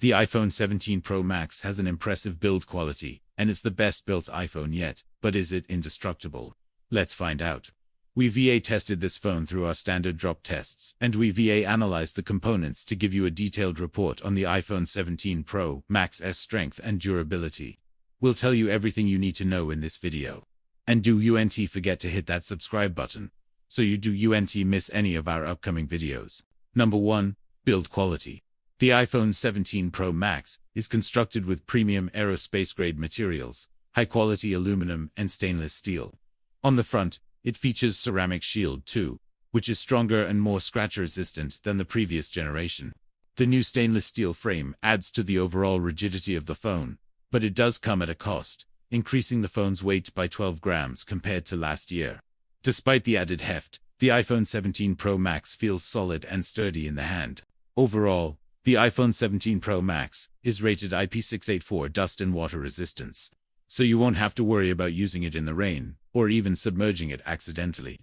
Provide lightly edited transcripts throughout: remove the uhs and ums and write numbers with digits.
The iPhone 17 Pro Max has an impressive build quality, and it's the best built iPhone yet, but is it indestructible? Let's find out. We VA tested this phone through our standard drop tests, and we VA analyzed the components to give you a detailed report on the iPhone 17 Pro Max's strength and durability. We'll tell you everything you need to know in this video. And do you forget to hit that subscribe button, so you do miss any of our upcoming videos. Number 1. Build quality. The iPhone 17 Pro Max is constructed with premium aerospace-grade materials, high-quality aluminum and stainless steel. On the front, it features ceramic shield too, which is stronger and more scratch-resistant than the previous generation. The new stainless steel frame adds to the overall rigidity of the phone, but it does come at a cost, increasing the phone's weight by 12 grams compared to last year. Despite the added heft, the iPhone 17 Pro Max feels solid and sturdy in the hand. Overall, the iPhone 17 Pro Max is rated IP684 dust and water resistance, so you won't have to worry about using it in the rain, or even submerging it accidentally.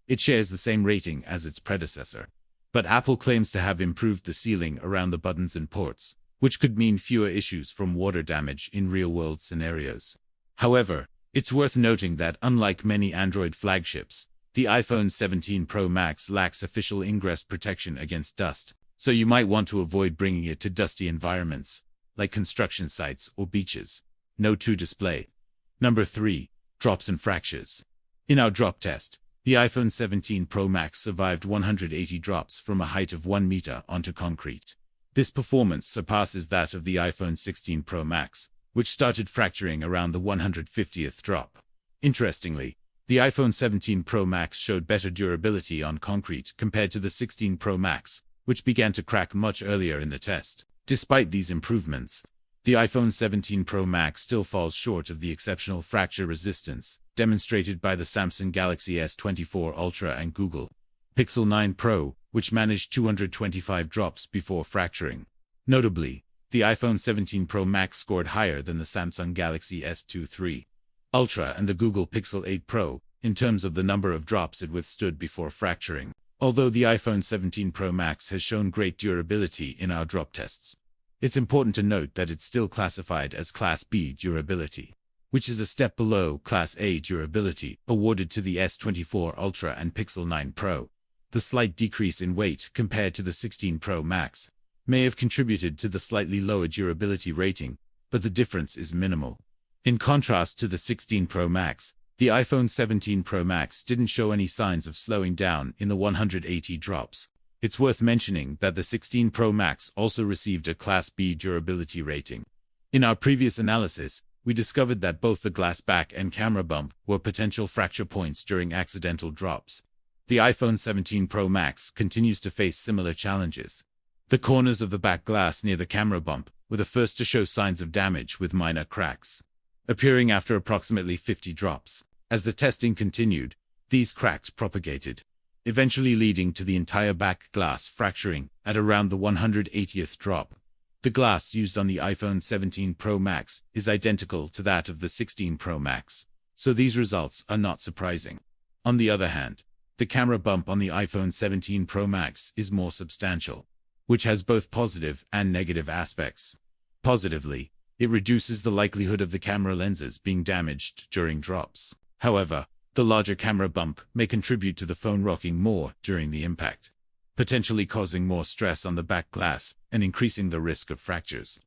It shares the same rating as its predecessor. But Apple claims to have improved the sealing around the buttons and ports, which could mean fewer issues from water damage in real-world scenarios. However, it's worth noting that unlike many Android flagships, the iPhone 17 Pro Max lacks official ingress protection against dust, so you might want to avoid bringing it to dusty environments, like construction sites or beaches. Note to display. Number 3. Drops and fractures. In our drop test, the iPhone 17 Pro Max survived 180 drops from a height of 1 meter onto concrete. This performance surpasses that of the iPhone 16 Pro Max, which started fracturing around the 150th drop. Interestingly, the iPhone 17 Pro Max showed better durability on concrete compared to the 16 Pro Max, which began to crack much earlier in the test. Despite these improvements, the iPhone 17 Pro Max still falls short of the exceptional fracture resistance demonstrated by the Samsung Galaxy S24 Ultra and Google Pixel 9 Pro, which managed 225 drops before fracturing. Notably, the iPhone 17 Pro Max scored higher than the Samsung Galaxy S23 Ultra and the Google Pixel 8 Pro in terms of the number of drops it withstood before fracturing. Although the iPhone 17 Pro Max has shown great durability in our drop tests, it's important to note that it's still classified as Class B durability, which is a step below Class A durability awarded to the S24 Ultra and Pixel 9 Pro. The slight decrease in weight compared to the 16 Pro Max may have contributed to the slightly lower durability rating, but the difference is minimal. In contrast to the 16 Pro Max, the iPhone 17 Pro Max didn't show any signs of slowing down in the 180 drops. It's worth mentioning that the 16 Pro Max also received a Class B durability rating. In our previous analysis, we discovered that both the glass back and camera bump were potential fracture points during accidental drops. The iPhone 17 Pro Max continues to face similar challenges. The corners of the back glass near the camera bump were the first to show signs of damage, with minor cracks appearing after approximately 50 drops. As the testing continued, these cracks propagated, eventually leading to the entire back glass fracturing at around the 180th drop. The glass used on the iPhone 17 Pro Max is identical to that of the 16 Pro Max, so these results are not surprising. On the other hand, the camera bump on the iPhone 17 Pro Max is more substantial, which has both positive and negative aspects. Positively, it reduces the likelihood of the camera lenses being damaged during drops. However, the larger camera bump may contribute to the phone rocking more during the impact, potentially causing more stress on the back glass and increasing the risk of fractures.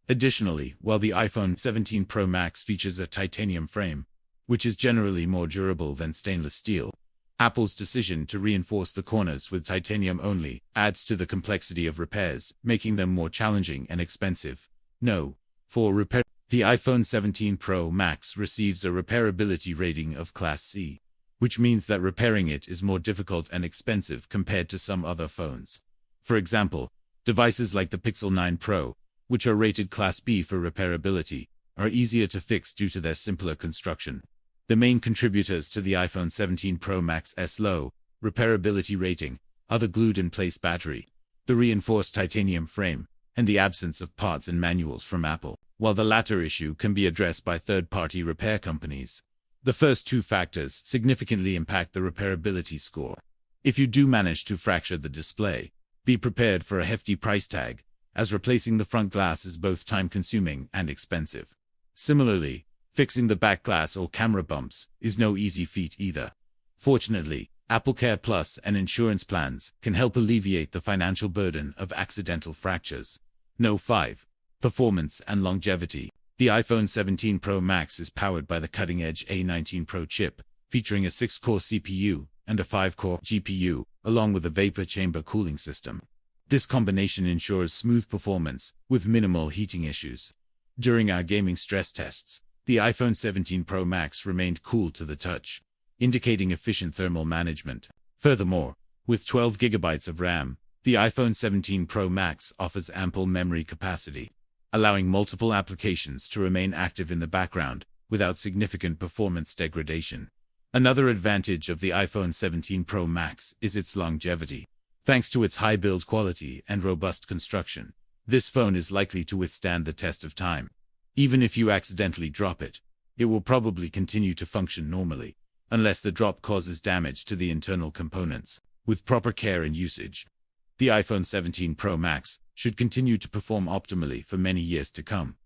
Additionally, while the iPhone 17 Pro Max features a titanium frame, which is generally more durable than stainless steel, Apple's decision to reinforce the corners with titanium only adds to the complexity of repairs, making them more challenging and expensive. For repair, the iPhone 17 Pro Max receives a repairability rating of Class C, which means that repairing it is more difficult and expensive compared to some other phones. For example, devices like the Pixel 9 Pro, which are rated Class B for repairability, are easier to fix due to their simpler construction. The main contributors to the iPhone 17 Pro Max's low repairability rating are the glued-in-place battery, the reinforced titanium frame, and the absence of parts and manuals from Apple, while the latter issue can be addressed by third-party repair companies. The first two factors significantly impact the repairability score. If you do manage to fracture the display, be prepared for a hefty price tag, as replacing the front glass is both time-consuming and expensive. Similarly, fixing the back glass or camera bumps is no easy feat either. Fortunately, Apple Care Plus and insurance plans can help alleviate the financial burden of accidental fractures. No. 5. Performance and longevity. The iPhone 17 Pro Max is powered by the cutting-edge A19 Pro chip, featuring a 6-core CPU and a 5-core GPU, along with a vapor chamber cooling system. This combination ensures smooth performance with minimal heating issues. During our gaming stress tests, the iPhone 17 Pro Max remained cool to the touch, indicating efficient thermal management. Furthermore, with 12 GB of RAM, the iPhone 17 Pro Max offers ample memory capacity, allowing multiple applications to remain active in the background without significant performance degradation. Another advantage of the iPhone 17 Pro Max is its longevity. Thanks to its high build quality and robust construction, this phone is likely to withstand the test of time. Even if you accidentally drop it, it will probably continue to function normally, unless the drop causes damage to the internal components. With proper care and usage, the iPhone 17 Pro Max should continue to perform optimally for many years to come.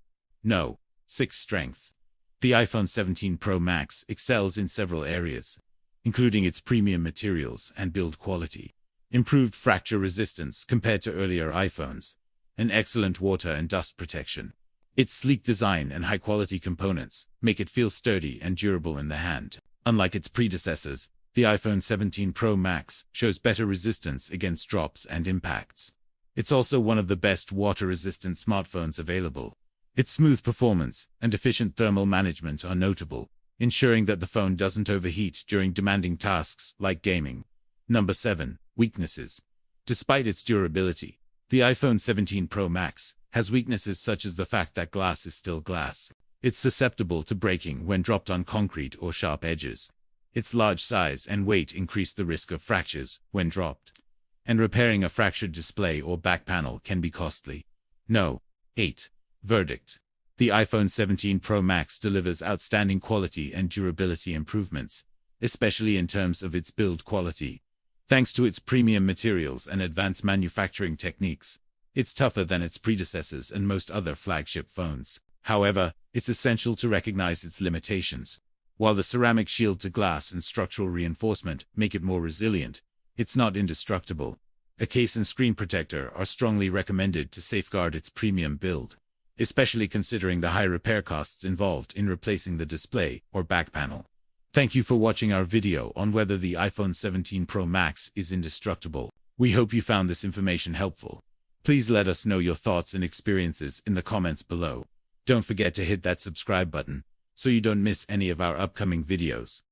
No. 6 strengths. The iPhone 17 Pro Max excels in several areas, including its premium materials and build quality, improved fracture resistance compared to earlier iPhones, and excellent water and dust protection. Its sleek design and high-quality components make it feel sturdy and durable in the hand. Unlike its predecessors, the iPhone 17 Pro Max shows better resistance against drops and impacts. It's also one of the best water-resistant smartphones available. Its smooth performance and efficient thermal management are notable, ensuring that the phone doesn't overheat during demanding tasks like gaming. Number 7. Weaknesses. Despite its durability, the iPhone 17 Pro Max has weaknesses such as the fact that glass is still glass. It's susceptible to breaking when dropped on concrete or sharp edges. Its large size and weight increase the risk of fractures when dropped, and repairing a fractured display or back panel can be costly. No. 8. Verdict. The iPhone 17 Pro Max delivers outstanding quality and durability improvements, especially in terms of its build quality. Thanks to its premium materials and advanced manufacturing techniques, it's tougher than its predecessors and most other flagship phones. However, it's essential to recognize its limitations. While the ceramic shield to glass and structural reinforcement make it more resilient, it's not indestructible. A case and screen protector are strongly recommended to safeguard its premium build, especially considering the high repair costs involved in replacing the display or back panel. Thank you for watching our video on whether the iPhone 17 Pro Max is indestructible. We hope you found this information helpful. Please let us know your thoughts and experiences in the comments below. Don't forget to hit that subscribe button so you don't miss any of our upcoming videos.